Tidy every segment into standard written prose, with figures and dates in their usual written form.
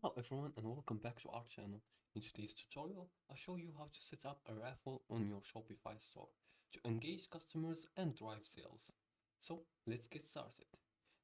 Hello everyone and welcome back to our channel. In today's tutorial, I'll show you how to set up a raffle on your Shopify store to engage customers and drive sales. So let's get started.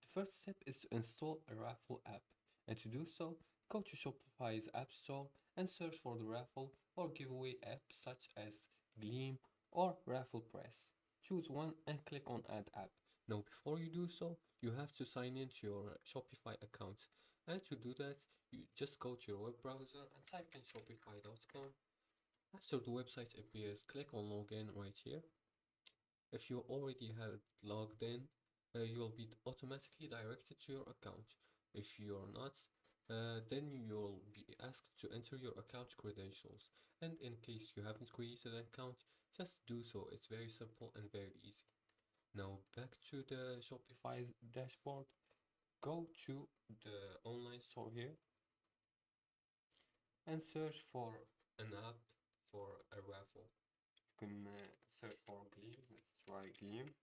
The first step is to install a Raffle app, and to do so, go to Shopify's App Store and search for the raffle or giveaway apps such as Gleam or Raffle Press. Choose one and click on Add App. Now before you do so, you have to sign into your Shopify account. And to do that, you just go to your web browser and type in shopify.com. After the website appears, click on login right here. If you already have logged in, you will be automatically directed to your account. If you're not, then you'll be asked to enter your account credentials. And in case you haven't created an account, just do so. It's very simple and very easy. Now back to the Shopify dashboard. Go to the online store here and search for an app for a raffle. You can search for Gleam. Let's try Gleam.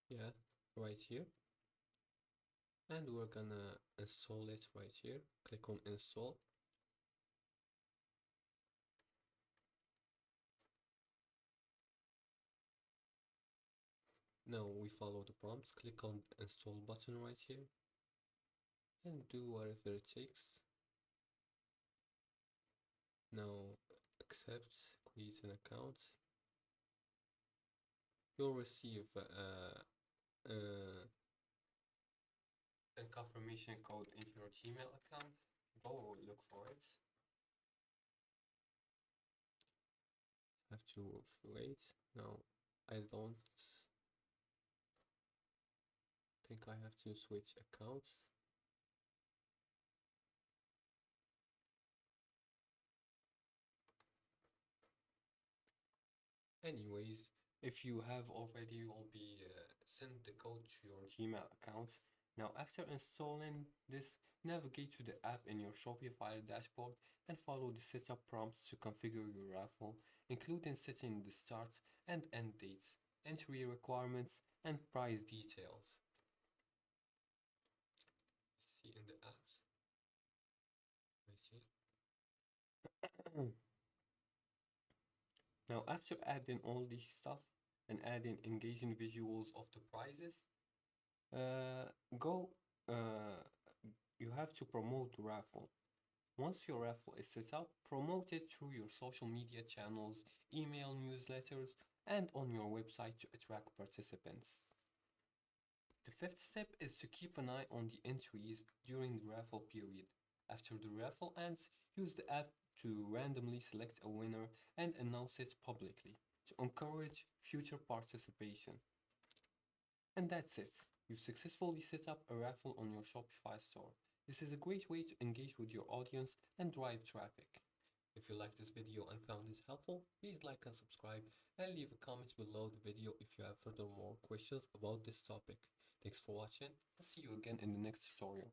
Yeah, right here. And we're gonna install it right here. Click on install. Now we follow the prompts. Click on install button right here and do whatever it takes. Now accept, create an account. You'll receive a confirmation code into your Gmail account. Go look for it. Have to wait. No, I don't think I have to switch accounts. Anyways, if you have already, you'll be send the code to your Gmail account. Now, after installing this, navigate to the app in your Shopify dashboard and follow the setup prompts to configure your raffle, including setting the start and end dates, entry requirements, and price details. See in the apps right here. Now, after adding all this stuff and adding engaging visuals of the prizes, uh, go, uh, you have to promote the raffle. Once your raffle is set up, promote it through your social media channels, email newsletters, and on your website to attract participants. The fifth step is to keep an eye on the entries during the raffle period. After the raffle ends, use the app to randomly select a winner and announce it publicly to encourage future participation. And that's it. You've successfully set up a raffle on your Shopify store. This is a great way to engage with your audience and drive traffic. If you liked this video and found it helpful, please like and subscribe and leave a comment below the video if you have further more questions about this topic. Thanks for watching and see you again in the next tutorial.